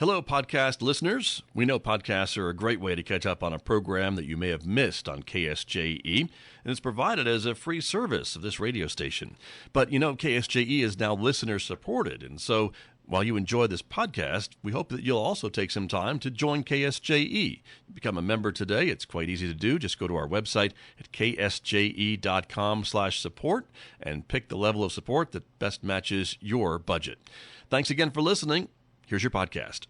Hello, podcast listeners. We know podcasts are a great way to catch up on a program that you may have missed on KSJE, and it's provided as a free service of this radio station. But you know, KSJE is now listener-supported, and so while you enjoy this podcast, we hope that you'll also take some time to join KSJE. Become a member today. It's quite easy to do. Just go to our website at ksje.com/support and pick the level of support that best matches your budget. Thanks again for listening. Here's your podcast.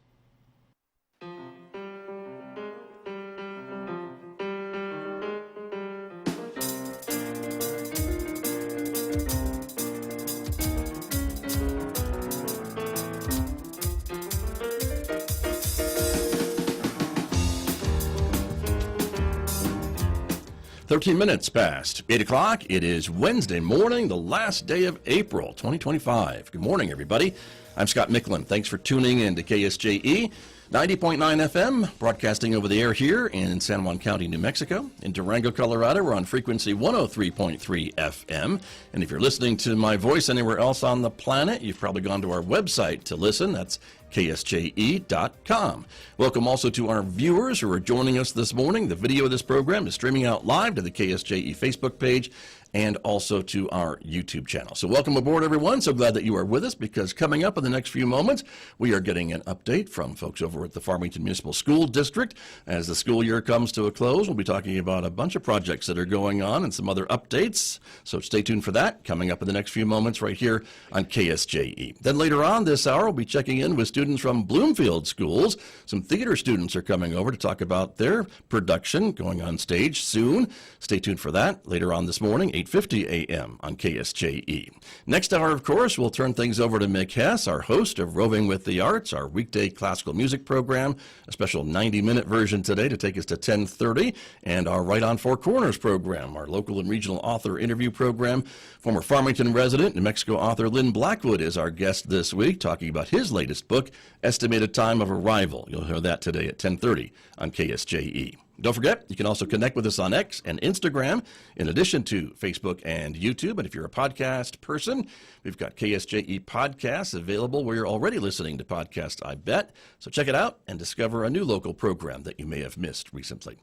13 minutes past 8 o'clock. It is Wednesday morning, the last day of April 2025. Good morning, everybody. I'm Scott Michlin. Thanks for tuning in to KSJE 90.9 FM, broadcasting over the air here in San Juan County, New Mexico. In Durango, Colorado, we're on frequency 103.3 FM. And if you're listening to my voice anywhere else on the planet, you've probably gone to our website to listen. That's ksje.com. Welcome also to our viewers who are joining us this morning. The video of this program is streaming out live to the KSJE Facebook page and also to our YouTube channel. So welcome aboard, everyone. So glad that you are with us, because coming up in the next few moments, we are getting an update from folks over at the Farmington Municipal School District. As the school year comes to a close, we'll be talking about a bunch of projects that are going on and some other updates. So stay tuned for that, coming up in the next few moments right here on KSJE. Then later on this hour, we'll be checking in with students from Bloomfield schools. Some theater students are coming over to talk about their production going on stage soon. Stay tuned for that later on this morning, 8:50 a.m. on KSJE. Next hour, of course, we'll turn things over to Mick Hess, our host of Roving with the Arts, our weekday classical music program, a special 90-minute version today to take us to 10:30, and our Right on Four Corners program, our local and regional author interview program. Former Farmington resident, New Mexico author Lynn Blackwood is our guest this week, talking about his latest book, Estimated Time of Arrival. You'll hear that today at 10:30 on KSJE. Don't forget, you can also connect with us on X and Instagram, in addition to Facebook and YouTube. And if you're a podcast person, we've got KSJE podcasts available where you're already listening to podcasts, I bet. So check it out and discover a new local program that you may have missed recently.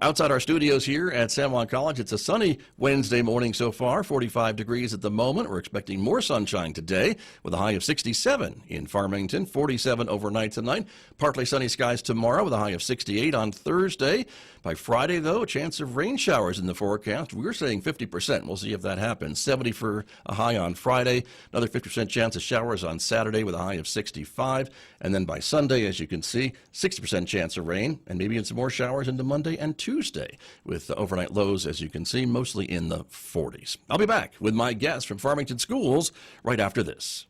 Outside our studios here at San Juan College, it's a sunny Wednesday morning so far, 45 degrees at the moment. We're expecting more sunshine today with a high of 67 in Farmington, 47 overnight tonight. Partly sunny skies tomorrow with a high of 68 on Thursday. By Friday, though, a chance of rain showers in the forecast. We're saying 50%. We'll see if that happens. 70 for a high on Friday. Another 50% chance of showers on Saturday with a high of 65. And then by Sunday, as you can see, 60% chance of rain and maybe some more showers into Monday and Tuesday with the overnight lows, as you can see, mostly in the 40s. I'll be back with my guests from Farmington Schools right after this.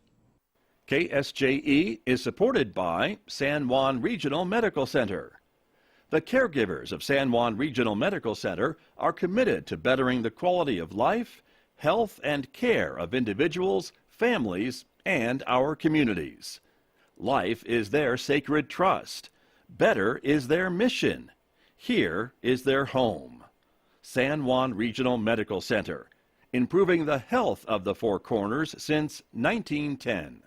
KSJE is supported by San Juan Regional Medical Center. The caregivers of San Juan Regional Medical Center are committed to bettering the quality of life, health, and care of individuals, families, and our communities. Life is their sacred trust. Better is their mission. Here is their home. San Juan Regional Medical Center, improving the health of the Four Corners since 1910.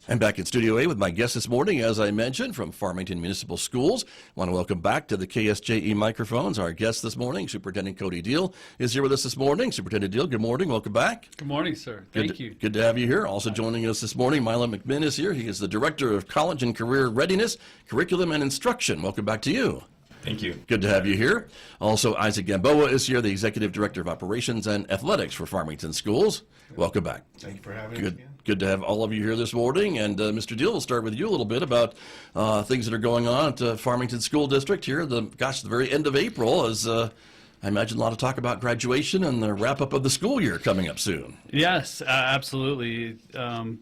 I'm back in Studio A with my guest this morning, as I mentioned, from Farmington Municipal Schools. I want to welcome back to the KSJE microphones our guest this morning, Superintendent Cody Diehl, is here with us this morning. Superintendent Diehl, good morning. Welcome back. Good morning, sir. Thank you. Good to have you here. Also joining us this morning, Milo Mcminn is here. He is the Director of College and Career Readiness, Curriculum, and Instruction. Welcome back to you. Thank you. Good to have you here. Also, Isaac Gamboa is here, the Executive Director of Operations and Athletics for Farmington Schools. Welcome back. Thank you for having us. Good to have all of you here this morning. And Mr. Diehl, we'll start with you a little bit about things that are going on at Farmington School District here. The very end of April is, I imagine, a lot of talk about graduation and the wrap-up of the school year coming up soon. Yes, absolutely.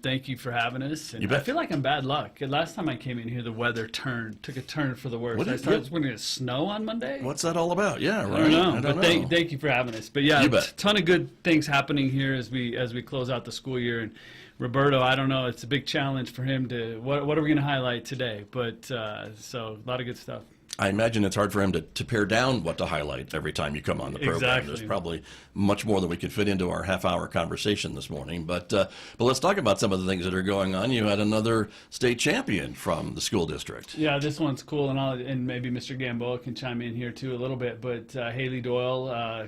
Thank you for having us. And You bet. I feel like I'm bad luck. Last time I came in here, the weather took a turn for the worse. I thought it was going to snow on Monday. What's that all about? Yeah, right. I don't know. I don't But know. thank you for having us. But yeah, You bet. a ton of good things happening here as we close out the school year. And Roberto, I don't know, it's a big challenge for him to, what are we going to highlight today? But so a lot of good stuff. I imagine it's hard for him to pare down what to highlight every time you come on the program. Exactly. There's probably much more than we could fit into our half-hour conversation this morning. But let's talk about some of the things that are going on. You had another state champion from the school district. Yeah, this one's cool, and maybe Mr. Gamboa can chime in here too a little bit. But Haley Doyle,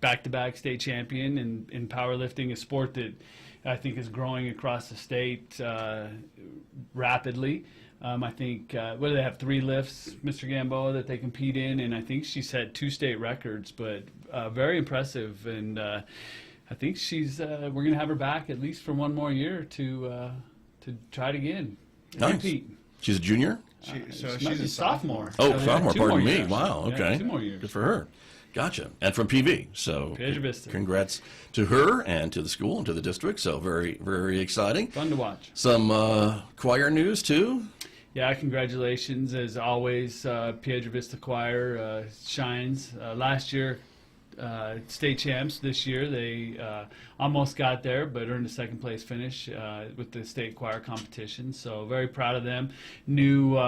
back-to-back state champion in powerlifting, a sport that I think is growing across the state rapidly. I think, what do they have, 3 lifts, Mr. Gamboa, that they compete in, and I think she's had 2 state records, but very impressive, and I think we're going to have her back at least for one more year to try it again. Nice. Repeat. She's a junior? She's a sophomore. Oh, sophomore, 2 more pardon me. years. Wow, okay. Yeah, 2 more years. Good for her. Gotcha. And from PV. So Piedra Vista. Congrats to her and to the school and to the district. So very, very exciting. Fun to watch. Some choir news, too? Yeah, congratulations. As always, Piedra Vista Choir shines. Last year, state champs. This year, they almost got there, but earned a second place finish with the state choir competition. So very proud of them. New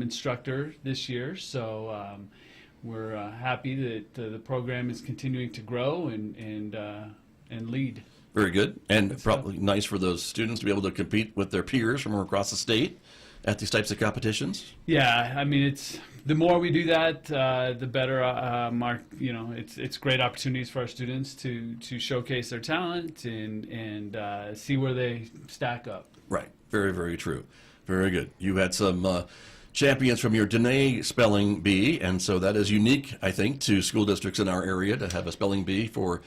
instructor this year. So we're happy that the program is continuing to grow and lead. Very good. And probably nice for those students to be able to compete with their peers from across the state at these types of competitions. Yeah, I mean, the more we do that, the better. It's great opportunities for our students to showcase their talent and see where they stack up. Right. Very, very true. Very good. You had some champions from your Dene spelling bee, and so that is unique, I think, to school districts in our area to have a spelling bee for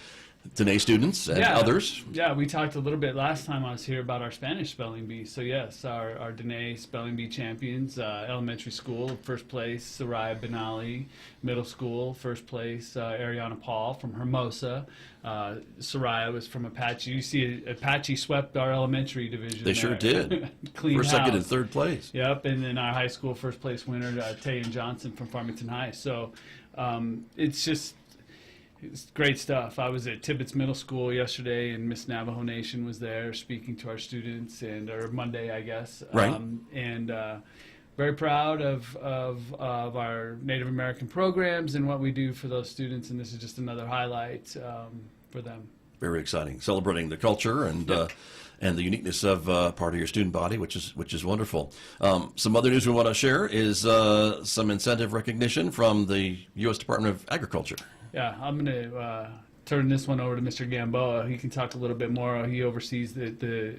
Dene students and others. Yeah, we talked a little bit last time I was here about our Spanish spelling bee. So yes, our Dene spelling bee champions, elementary school, first place, Soraya Benali, middle school, first place, Ariana Paul from Hermosa. Soraya was from Apache. You see, Apache swept our elementary division. They sure did. Clean First, house. second, and third place. Yep, and then our high school first place winner, Tayan Johnson from Farmington High. So it's great stuff. I was at Tibbetts Middle School yesterday, and Miss Navajo Nation was there speaking to our students, or Monday, I guess. Right. And very proud of our Native American programs and what we do for those students, and this is just another highlight for them. Very exciting. Celebrating the culture and the uniqueness of part of your student body, which is wonderful. Some other news we want to share is some incentive recognition from the U.S. Department of Agriculture. Yeah, I'm going to turn this one over to Mr. Gamboa. He can talk a little bit more. He oversees the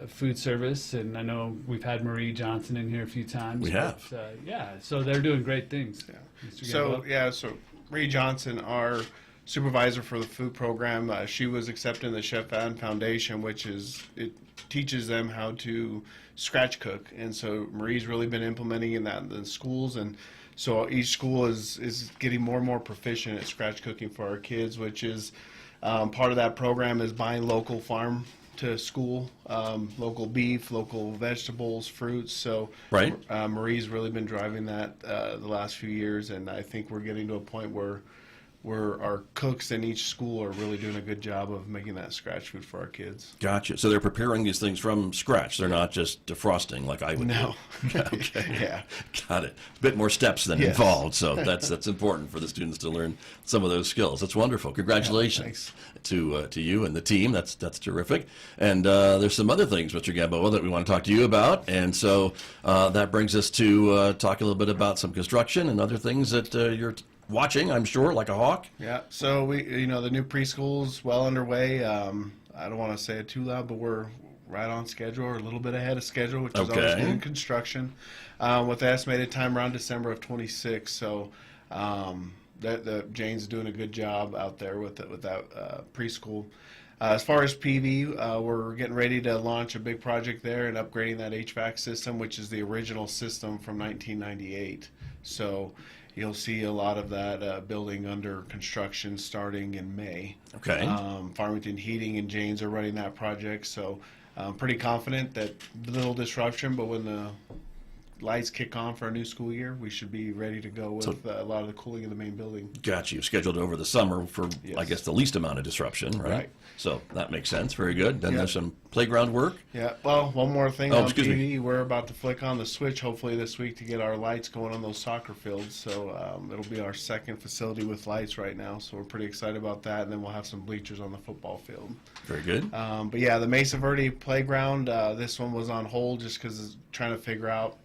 food service, and I know we've had Marie Johnson in here a few times. We have. So they're doing great things. Yeah. Mr. Gamboa. So Marie Johnson, our supervisor for the food program, she was accepted in the Chef Van Foundation, it teaches them how to scratch cook, and so Marie's really been implementing in that in the schools, and so each school is getting more and more proficient at scratch cooking for our kids, which is part of that program is buying local farm to school, local beef, local vegetables, fruits. So right. Marie's really been driving that the last few years, and I think we're getting to a point where our cooks in each school are really doing a good job of making that scratch food for our kids. Gotcha. So they're preparing these things from scratch. They're not just defrosting like I would do. Okay. Yeah. Got it. A bit more steps than involved. So that's important for the students to learn some of those skills. That's wonderful. Congratulations to you and the team. That's terrific. And there's some other things, Mr. Gamboa, that we want to talk to you about. And so that brings us to talk a little bit about some construction and other things that you're watching, I'm sure, like a hawk. Yeah. So the new preschool's well underway. I don't want to say it too loud, but we're right on schedule, or a little bit ahead of schedule, which is always good in construction. With the estimated time around December of 26. So Jane's doing a good job out there with that preschool. As far as PV, we're getting ready to launch a big project there and upgrading that HVAC system, which is the original system from 1998. So you'll see a lot of that building under construction starting in May. Okay. Farmington Heating and Janes are running that project, so I'm pretty confident that little disruption, but when the lights kick on for our new school year, we should be ready to go with a lot of the cooling in the main building. Got you. Scheduled over the summer for, Yes. I guess, the least amount of disruption, right? Right. So that makes sense. Very good. Then Yeah. there's some playground work. Yeah, well, one more thing Oh, on excuse me. TV. We're about to flick on the switch hopefully this week to get our lights going on those soccer fields. So it'll be our second facility with lights right now. So we're pretty excited about that. And then we'll have some bleachers on the football field. Very good. But yeah, the Mesa Verde playground, this one was on hold just because trying to figure out,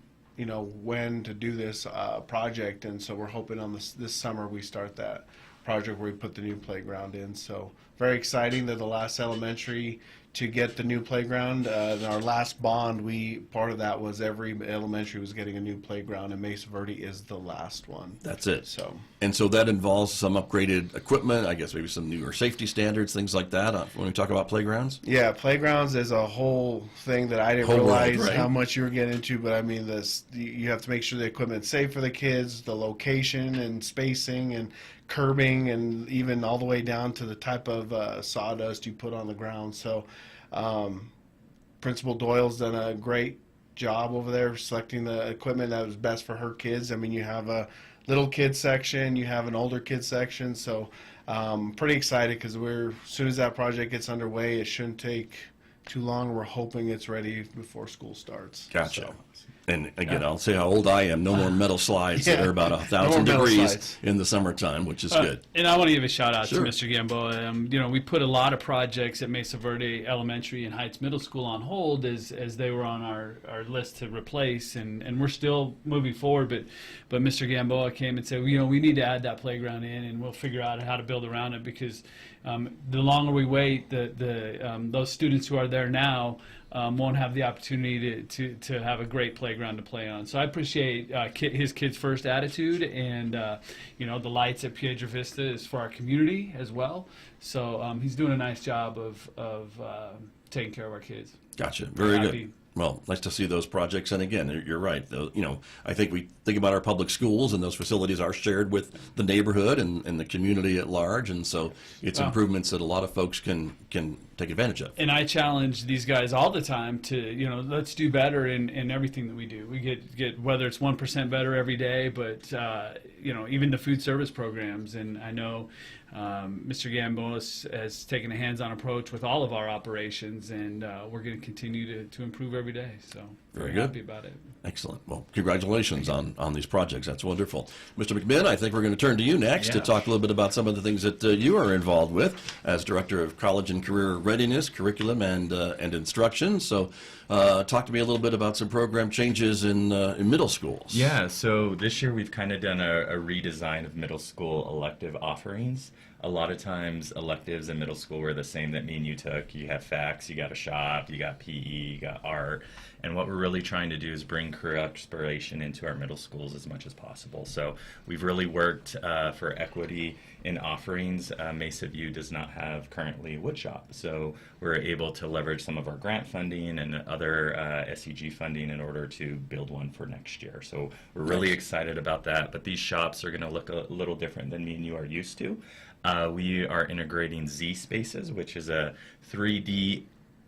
when to do this project. And so we're hoping on this summer we start that project where we put the new playground in. So very exciting. They're the last elementary to get the new playground. In our last bond, part of that was every elementary was getting a new playground, and Mesa Verde is the last one. That's it. So And so that involves some upgraded equipment, I guess maybe some newer safety standards, things like that, when we talk about playgrounds? yeah, playgrounds is a whole thing that I didn't Whole world, realize right? how much you were getting into. But I mean, you have to make sure the equipment's safe for the kids, the location and spacing and curbing, and even all the way down to the type of sawdust you put on the ground. So Principal Doyle's done a great job over there selecting the equipment that was best for her kids. I mean, you have a little kid section, you have an older kid section. So pretty excited because as soon as that project gets underway, it shouldn't take too long. We're hoping it's ready before school starts. Gotcha. So, And again, I'll say how old I am. No more metal slides that Yeah. are about No 1,000 more metal degrees slides. in the summertime, which is good. And I want to give a shout out Sure. to Mr. Gamboa. We put a lot of projects at Mesa Verde Elementary and Heights Middle School on hold as they were on our list to replace, and we're still moving forward. But Mr. Gamboa came and said, we need to add that playground in, and we'll figure out how to build around it, because the longer we wait, those students who are there now won't have the opportunity to have a great playground to play on. So I appreciate his kids' first attitude, and the lights at Piedra Vista is for our community as well. So he's doing a nice job of taking care of our kids. Gotcha. Very Happy. good. Well, nice to see those projects. And again, you're right. I think we think about our public schools, and those facilities are shared with the neighborhood and the community at large. And so it's improvements that a lot of folks can take advantage of. And I challenge these guys all the time to, let's do better in everything that we do. We get whether it's 1% better every day, but, even the food service programs. And I know Mr. Gamboa has taken a hands-on approach with all of our operations, and we're going to continue to improve every day. So Very very good. happy about it. Excellent. Well, congratulations on these projects. That's wonderful. Mr. McMinn, I think we're going to turn to you next to Yeah. talk a little bit about some of the things that you are involved with as Director of College and Career Readiness, Curriculum, and Instruction. So talk to me a little bit about some program changes in middle schools. Yeah, so this year we've kind of done a redesign of middle school elective offerings. A lot of times electives in middle school were the same that me and you took. You have FACS, you got a shop, you got PE, you got art. And what we're really trying to do is bring career exploration into our middle schools as much as possible. So we've really worked for equity in offerings. Mesa View does not have currently woodshop. So we're able to leverage some of our grant funding and other SEG funding in order to build one for next year. So we're really excited about that. But these shops are going to look a little different than me and you are used to. We are integrating Z Spaces, which is a 3D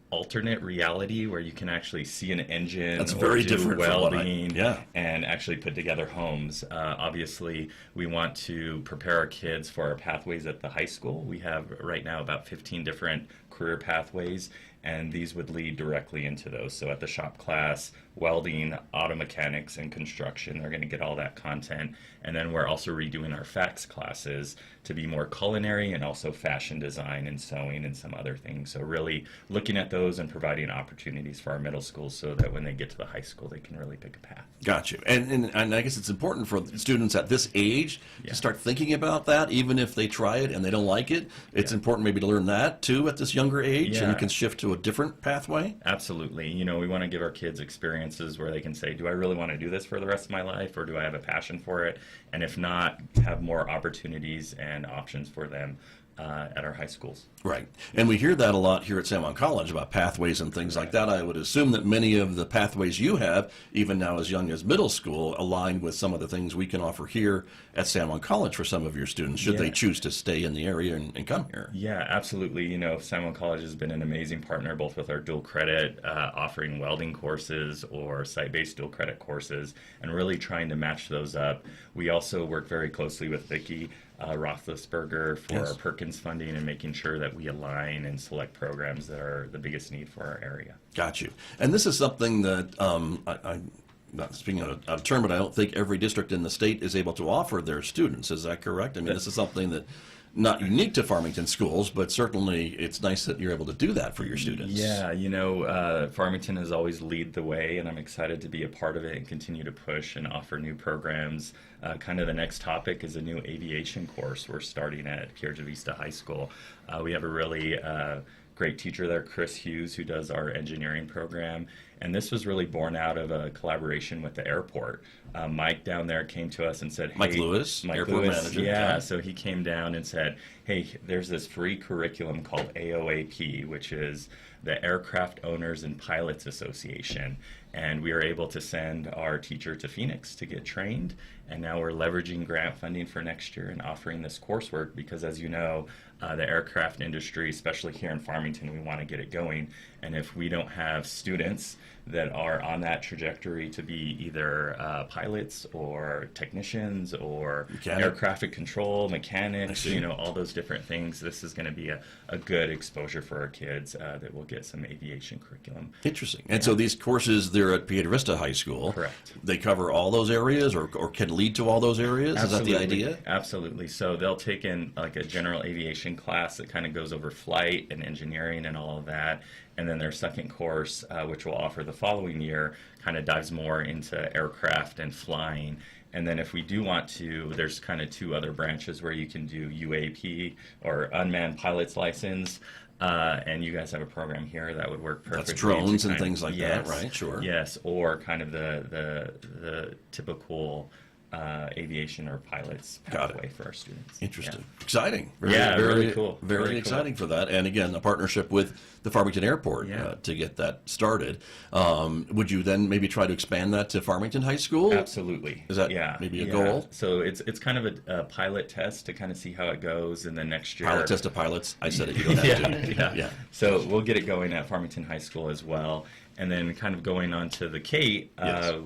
alternate reality where you can actually see an engine. That's or very do different from what welding yeah. and actually put together homes. Obviously, we want to prepare our kids for our pathways at the high school. We have right now about 15 different career pathways, and these would lead directly into those. So at the shop class, welding, auto mechanics, and construction, they're going to get all that content. And then we're also redoing our FACS classes to be more culinary and also fashion design and sewing and some other things. So really looking at those and providing opportunities for our middle schools so that when they get to the high school, they can really pick a path. Got you. And I guess it's important for students at this age to start thinking about that, even if they try it and they don't like it. It's important maybe to learn that, too, at this younger age, and you can shift to a different pathway. Absolutely. We want to give our kids experiences where they can say, do I really want to do this for the rest of my life, or do I have a passion for it? And if not, have more opportunities and options for them at our high schools. Right. And we hear that a lot here at San Juan College about pathways and things like that. I would assume that many of the pathways you have, even now as young as middle school, align with some of the things we can offer here at San Juan College for some of your students, should they choose to stay in the area and come here. Yeah, absolutely. You know, San Juan College has been an amazing partner, both with our dual credit, offering welding courses or site-based dual credit courses, and really trying to match those up. We also work very closely with Vicki Roethlisberger for our Perkins funding and making sure that we align and select programs that are the biggest need for our area. Got you. And this is something that I'm not speaking out of turn, but I don't think every district in the state is able to offer their students. Is that correct? I mean, this is something that not unique to Farmington schools, but certainly it's nice that you're able to do that for your students. Yeah, you know, Farmington has always lead the way, and I'm excited to be a part of it and continue to push and offer new programs. Kind of the next topic is a new aviation course we're starting at Piedra Vista High School. We have a really great teacher there, Chris Hughes, who does our engineering program. And this was really born out of a collaboration with the airport. Mike down there came to us and said, hey, Mike Lewis, airport manager. Yeah, so he came down and said, hey, there's this free curriculum called AOAP, which is the Aircraft Owners and Pilots Association. And we were able to send our teacher to Phoenix to get trained. And now we're leveraging grant funding for next year and offering this coursework because, as you know, the aircraft industry, especially here in Farmington, we want to get it going. And if we don't have students that are on that trajectory to be either pilots or technicians or air traffic control, mechanics, you know, all those different things, this is going to be a good exposure for our kids that will get some aviation curriculum. Interesting. And so these courses, they're at Piedra Vista High School. Correct. They cover all those areas or can lead to all those areas? Absolutely. Is that the idea? Absolutely. So they'll take in like a general aviation class that kind of goes over flight and engineering and all of that. And then their second course, which we'll offer the following year, kind of dives more into aircraft and flying. And then if we do want to, there's kind of two other branches where you can do UAP or unmanned pilot's license. And you guys have a program here that would work perfectly. That's drones and things like that, right? Sure. Yes, or kind of the typical aviation or pilots pathway for our students. Interesting. Yeah. Exciting. Really cool. Very exciting for that. And again, a partnership with the Farmington Airport to get that started. Would you then maybe try to expand that to Farmington High School? Absolutely. Is that maybe a goal? So it's kind of a pilot test to kind of see how it goes, and then next year... Pilot test of pilots? I said it. You don't have to. Yeah. So we'll get it going at Farmington High School as well. And then kind of going on to the Kate,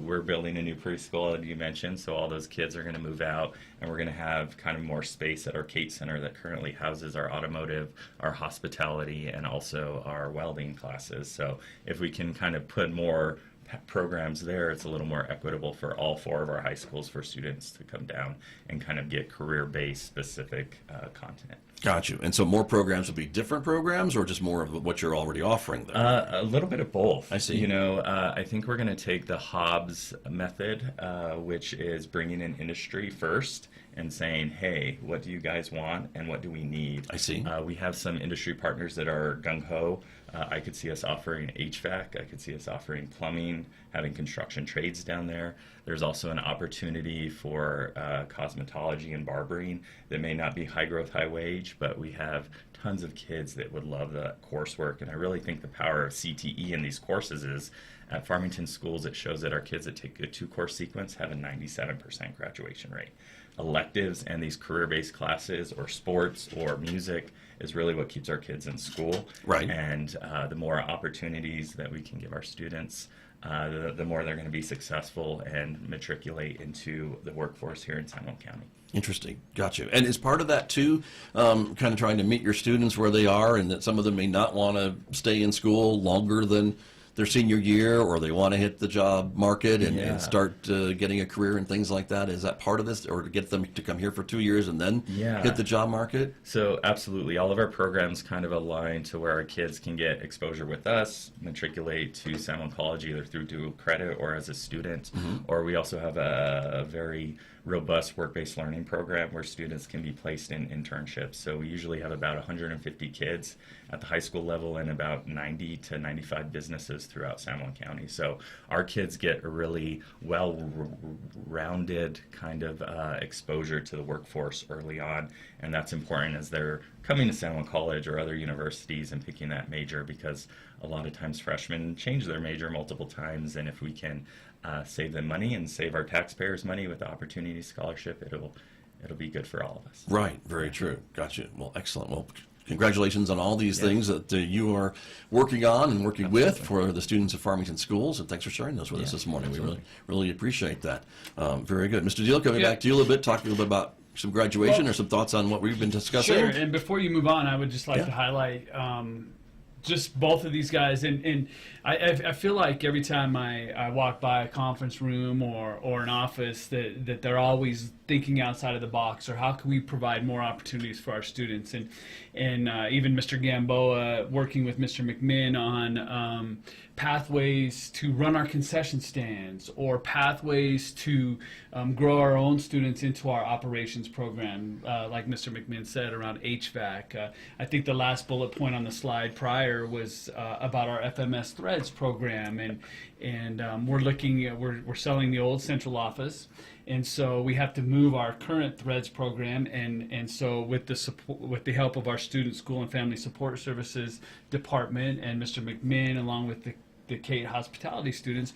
we're building a new preschool, as you mentioned, so all those kids are going to move out, and we're going to have kind of more space at our Kate Center that currently houses our automotive, our hospitality, and also our welding classes. So if we can kind of put more programs there, it's a little more equitable for all four of our high schools for students to come down and kind of get career-based specific content. Got you. And so more programs will be different programs or just more of what you're already offering there? A little bit of both. I see. You know, I think we're going to take the Hobbs method, which is bringing in industry first and saying, hey, what do you guys want and what do we need? I see. We have some industry partners that are gung-ho. I could see us offering HVAC. I could see us offering plumbing, having construction trades down there. There's also an opportunity for cosmetology and barbering that may not be high growth, high wage, but we have tons of kids that would love the coursework. And I really think the power of CTE in these courses is at Farmington schools, it shows that our kids that take a 2-course sequence have a 97% graduation rate. Electives and these career-based classes or sports or music is really what keeps our kids in school. Right. And the more opportunities that we can give our students, the more they're going to be successful and matriculate into the workforce here in San Juan County. Interesting. Gotcha. And is part of that, too, kind of trying to meet your students where they are and that some of them may not want to stay in school longer than their senior year, or they want to hit the job market and start getting a career and things like that? Is that part of this, or to get them to come here for 2 years and then hit the job market? So absolutely. All of our programs kind of align to where our kids can get exposure with us, matriculate to San Juan College either through dual credit or as a student, or we also have a very robust work-based learning program where students can be placed in internships. So we usually have about 150 kids at the high school level and about 90 to 95 businesses throughout San Juan County. So our kids get a really well-rounded kind of exposure to the workforce early on, and that's important as they're coming to San Juan College or other universities and picking that major, because a lot of times freshmen change their major multiple times, and if we can save them money and save our taxpayers money with the Opportunity Scholarship, it'll be good for all of us. Right, very true. Gotcha. Well, excellent. Well, congratulations on all these things that you are working on and working with for the students of Farmington Schools, and thanks for sharing those with us this morning. We really appreciate that. Very good. Mr. Diehl, coming back to you a little bit, talking a little bit about some graduation or some thoughts on what we've been discussing. Sure, and before you move on, I would just like to highlight just both of these guys, and I feel like every time I walk by a conference room or an office that they're always thinking outside of the box, or how can we provide more opportunities for our students, and even Mr. Gamboa working with Mr. Mcminn on pathways to run our concession stands, or pathways to grow our own students into our operations program, like Mr. Mcminn said, around HVAC. I think the last bullet point on the slide prior was about our FMS Threads program, and we're selling the old central office, and so we have to move our current Threads program, and so with the help of our Student, School, and Family Support Services Department and Mr. Mcminn, along with the Kate hospitality students,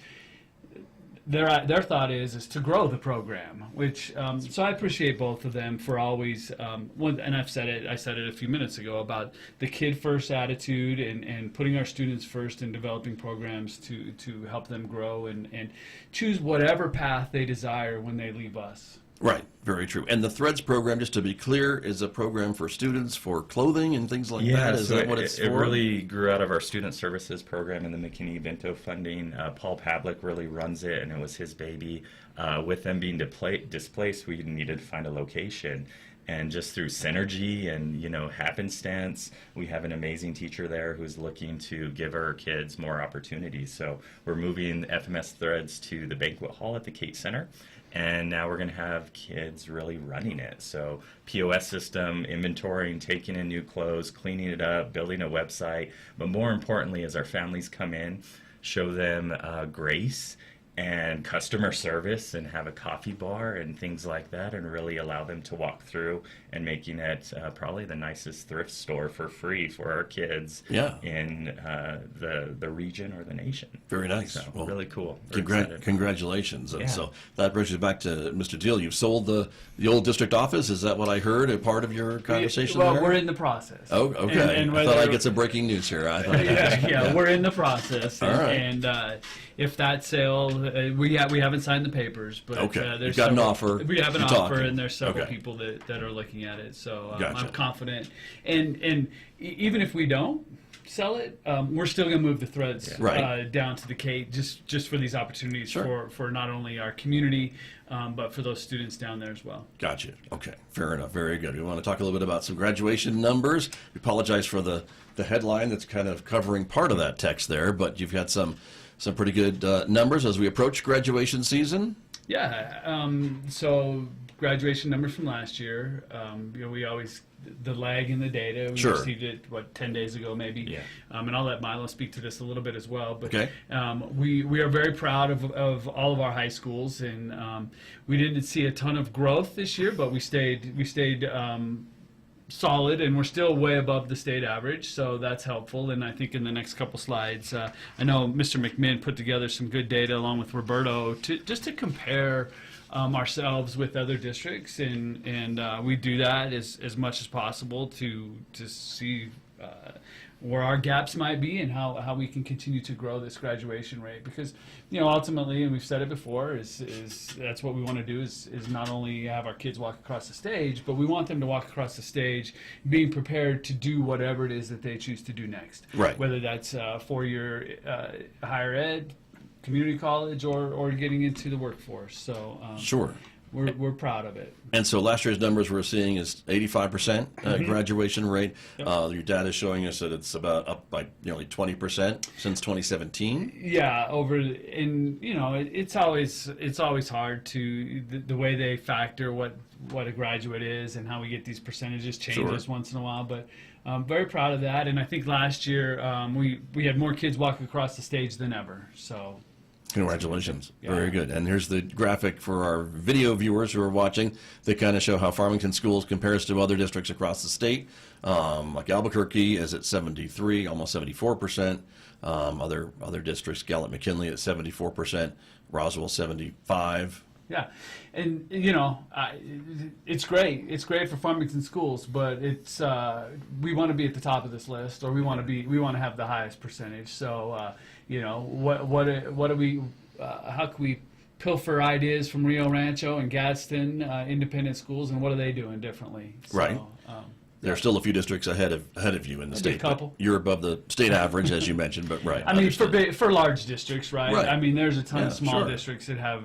their thought is to grow the program, which so I appreciate both of them for always and I said it a few minutes ago about the kid first attitude and putting our students first and developing programs to help them grow and choose whatever path they desire when they leave us. Right, very true. And the Threads program, just to be clear, is a program for students for clothing and things like that? Is that what it's for? It really grew out of our student services program and the McKinney-Vento funding. Paul Pavlik really runs it, and it was his baby. With them being displaced, we needed to find a location. And just through synergy and, happenstance, we have an amazing teacher there who's looking to give our kids more opportunities. So we're moving FMS Threads to the banquet hall at the Kate Center. And now we're going to have kids really running it. So POS system, inventorying, taking in new clothes, cleaning it up, building a website. But more importantly, as our families come in, show them grace and customer service, and have a coffee bar and things like that, and really allow them to walk through and making it probably the nicest thrift store for free for our kids in the region or the nation. Very nice. So, well, really cool. Congratulations. And so that brings you back to Mr. Diehl. You've sold the old district office. Is that what I heard, a part of your conversation Well, there? we're in the process. Oh, okay. And I thought I'd get some breaking news here. We're in the process. All right. And if that sale, we haven't signed the papers, but there's You've got an offer. We have an You're offer, talking. and there's several people that are looking at it. So Gotcha. I'm confident. And even if we don't sell it, we're still going to move the Threads down to the Kate, just for these opportunities for not only our community, but for those students down there as well. Gotcha. Okay. Fair enough. Very good. We want to talk a little bit about some graduation numbers. We apologize for the headline that's kind of covering part of that text there, but you've got some pretty good numbers as we approach graduation season. Yeah. So graduation numbers from last year. We always the lag in the data. We received it 10 days ago maybe. Yeah. And I'll let Milo speak to this a little bit as well. But Okay. we are very proud of all of our high schools, and we didn't see a ton of growth this year, but we stayed solid, and we're still way above the state average, so that's helpful. And I think in the next couple slides, I know Mr. McMinn put together some good data along with Roberto to compare ourselves with other districts, and we do that as much as possible to see where our gaps might be and how we can continue to grow this graduation rate, because ultimately, and we've said it before, is that's what we want to do is not only have our kids walk across the stage, but we want them to walk across the stage being prepared to do whatever it is that they choose to do next, Right. Whether that's 4-year higher ed, community college, or getting into the workforce. So Sure. we're proud of it. And so last year's numbers we're seeing is 85% Mm-hmm. graduation rate. Your data is showing us that it's about up by nearly 20% since 2017. Yeah, it's always hard to the way they factor what a graduate is and how we get these percentages changes once in a while, but I'm very proud of that. And I think last year we had more kids walk across the stage than ever. So Congratulations. Yeah. Very good. And here's the graphic for our video viewers who are watching. They kind of show how Farmington Schools compares to other districts across the state. Like Albuquerque is at 73, almost 74%. Other districts, Gallup McKinley at 74%, Roswell 75. yeah, and it's great. It's great for Farmington Schools, but we want to be at the top of this list, or we want to have the highest percentage. So what do we? How can we pilfer ideas from Rio Rancho and Gadsden independent schools, and what are they doing differently? So, Right. There are still a few districts ahead of you in the state. couple. You're above the state average, as you mentioned, but right. I mean, understood. for large districts, right? Right. I mean, there's a ton Yeah, of small sure. districts that have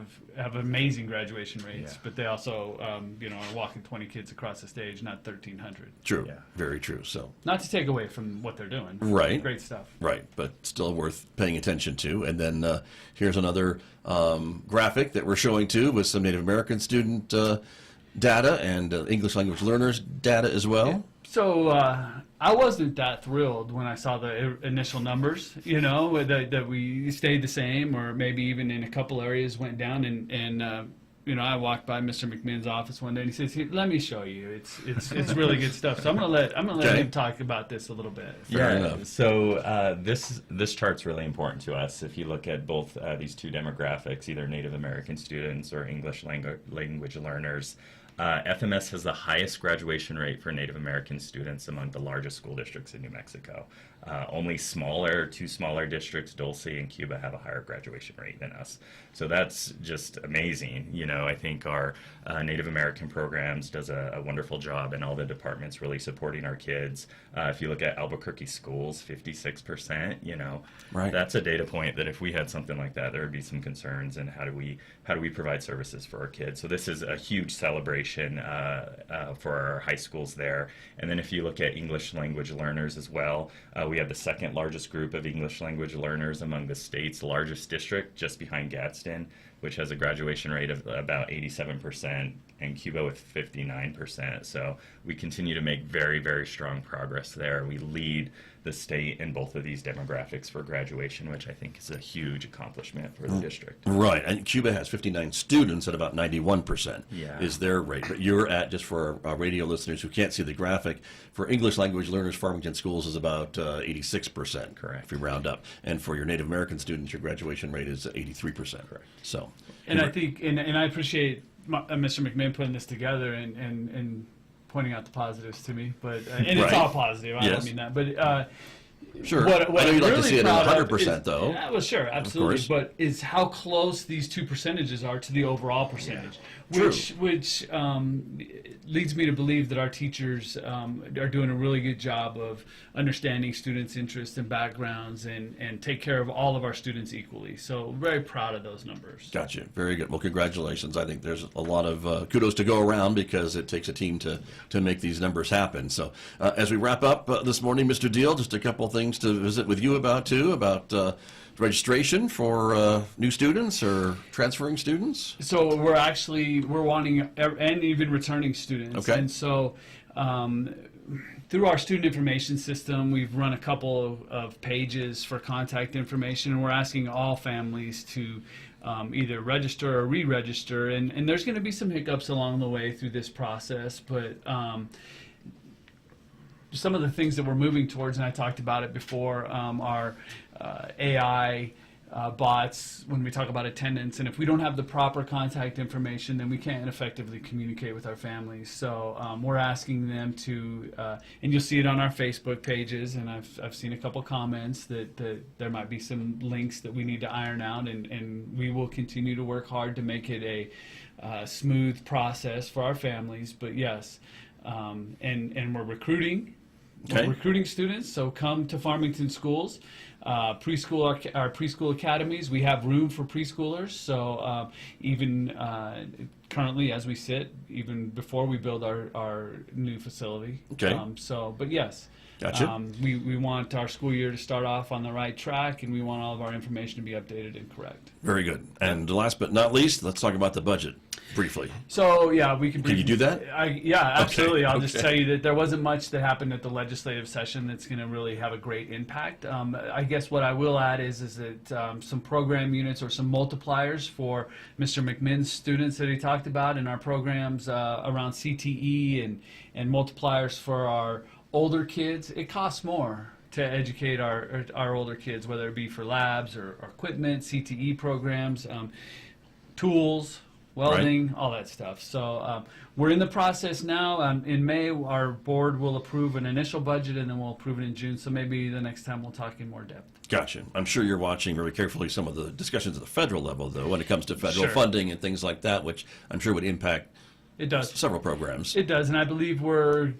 amazing graduation rates, Yeah. but they also, are walking 20 kids across the stage, not 1,300. True. Yeah. Very true. So. Not to take away from what they're doing. Right. Great stuff. Right, but still worth paying attention to. And then here's another graphic that we're showing too with some Native American student data and English language learners data as well. So I wasn't that thrilled when I saw the initial numbers, that we stayed the same, or maybe even in a couple areas went down. And I walked by Mr. McMinn's office one day, and he says, "Here, let me show you. It's really good stuff." So I'm gonna let Okay. him talk about this a little bit. Fair enough. So this chart's really important to us. If you look at both these two demographics, either Native American students or English language learners, FMS has the highest graduation rate for Native American students among the largest school districts in New Mexico. Only two smaller districts, Dulce and Cuba, have a higher graduation rate than us. So that's just amazing. I think our Native American programs does a wonderful job, and all the departments really supporting our kids. If you look at Albuquerque schools, 56%, Right. that's a data point that if we had something like that, there would be some concerns. And how do we provide services for our kids? So this is a huge celebration for our high schools there. And then if you look at English language learners as well, we have the second largest group of English language learners among the state's largest district, just behind Gadsden, which has a graduation rate of about 87%, and Cuba with 59%. So we continue to make very, very strong progress there. We lead the state in both of these demographics for graduation, which I think is a huge accomplishment for the district. Right, and Cuba has 59 students at about 91% Yeah. is their rate. But you're at, just for our radio listeners who can't see the graphic, for English language learners, Farmington Schools is about 86%. Correct. If we round up. And for your Native American students, your graduation rate is 83%. Correct. So. And I think, and I appreciate Mr. McMinn putting this together and pointing out the positives to me, but and it's Right. all positive. I Yes. don't mean that, but Sure. what I know I'm you'd like to really see it proud at of 100%, is- though. Yeah, well, sure, absolutely. course. But is how close these two percentages are to the overall percentage, True. which leads me to believe that our teachers are doing a really good job of understanding students' interests and backgrounds and take care of all of our students equally. So very proud of those numbers. Gotcha. Very good. Well, congratulations. I think there's a lot of kudos to go around because it takes a team to make these numbers happen. So as we wrap up this morning, Mr. Diehl, just a couple things to visit with you about registration for new students or transferring students. So we're wanting and even returning students. Okay. And so through our student information system, we've run a couple of pages for contact information, and we're asking all families to either register or re-register. And there's going to be some hiccups along the way through this process, but some of the things that we're moving towards, and I talked about it before, are AI bots when we talk about attendance. And if we don't have the proper contact information, then we can't effectively communicate with our families. So we're asking them to, and you'll see it on our Facebook pages, and I've seen a couple comments that there might be some links that we need to iron out, and we will continue to work hard to make it a smooth process for our families. But yes, and we're recruiting. Okay. We're recruiting students, so come to Farmington Schools. Our preschool academies, we have room for preschoolers. So even currently, as we sit, even before we build our new facility. Okay. But yes. Gotcha. We want our school year to start off on the right track, and we want all of our information to be updated and correct. Very good. And last but not least, let's talk about the budget briefly. So yeah, we can. Can you do that? Yeah, absolutely. Okay, I'll just okay. tell you that there wasn't much that happened at the legislative session that's going to really have a great impact. I guess what I will add is that some program units or some multipliers for Mr. McMinn's students that he talked about in our programs around CTE and multipliers for our older kids. It costs more to educate our older kids, whether it be for labs or equipment, CTE programs, tools, welding, all that stuff. So we're in the process now. In May, our board will approve an initial budget, and then we'll approve it in June. So maybe the next time we'll talk in more depth. Gotcha. I'm sure you're watching very carefully some of the discussions at the federal level, though, when it comes to federal Sure. funding and things like that, which I'm sure would impact It does. several programs. It does, and I believe we're,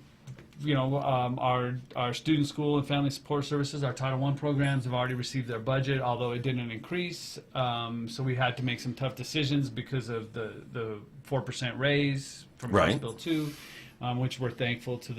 our student school and family support services, our Title I programs have already received their budget, although it didn't increase. So we had to make some tough decisions because of the 4% raise from House Right. Bill 2, which we're thankful to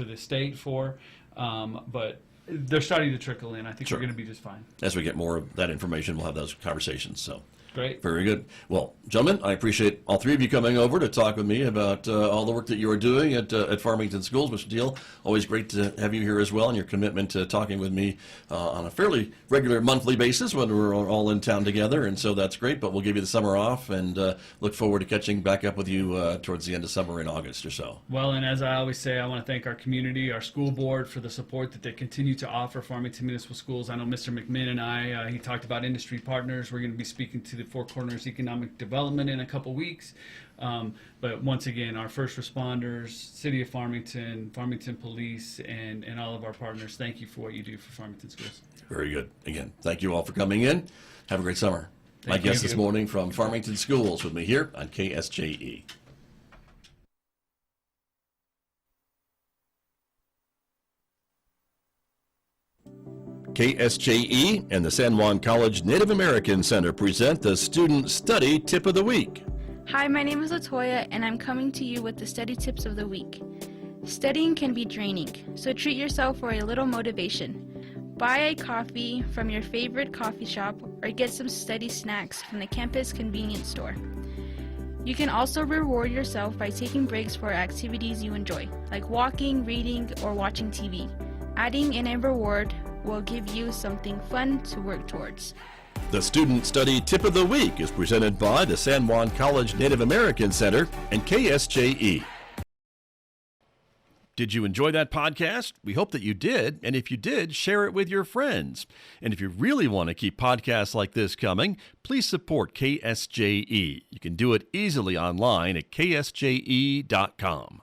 the state for. But they're starting to trickle in. I think Sure. we're going to be just fine. As we get more of that information, we'll have those conversations. So. Great. Very good. Well, gentlemen, I appreciate all three of you coming over to talk with me about all the work that you are doing at Farmington Schools. Mr. Diehl, always great to have you here as well, and your commitment to talking with me on a fairly regular monthly basis when we're all in town together, and so that's great. But we'll give you the summer off and look forward to catching back up with you towards the end of summer in August or so. Well, and as I always say, I want to thank our community, our school board for the support that they continue to offer Farmington Municipal Schools. I know Mr. McMinn and I, he talked about industry partners. We're going to be speaking to the Four Corners Economic Development in a couple weeks. But once again, our first responders, City of Farmington, Farmington Police, and all of our partners, thank you for what you do for Farmington Schools. Very good. Again, thank you all for coming in. Have a great summer. My Thank guest you. this morning from Farmington Schools with me here on KSJE. KSJE and the San Juan College Native American Center present the Student Study Tip of the Week. Hi, my name is Latoya, and I'm coming to you with the study tips of the week. Studying can be draining, so treat yourself for a little motivation. Buy a coffee from your favorite coffee shop or get some study snacks from the campus convenience store. You can also reward yourself by taking breaks for activities you enjoy, like walking, reading, or watching TV. Adding in a reward will give you something fun to work towards. The Student Study Tip of the Week is presented by the San Juan College Native American Center and KSJE. Did you enjoy that podcast? We hope that you did, and if you did, share it with your friends. And if you really want to keep podcasts like this coming, please support KSJE. You can do it easily online at ksje.com.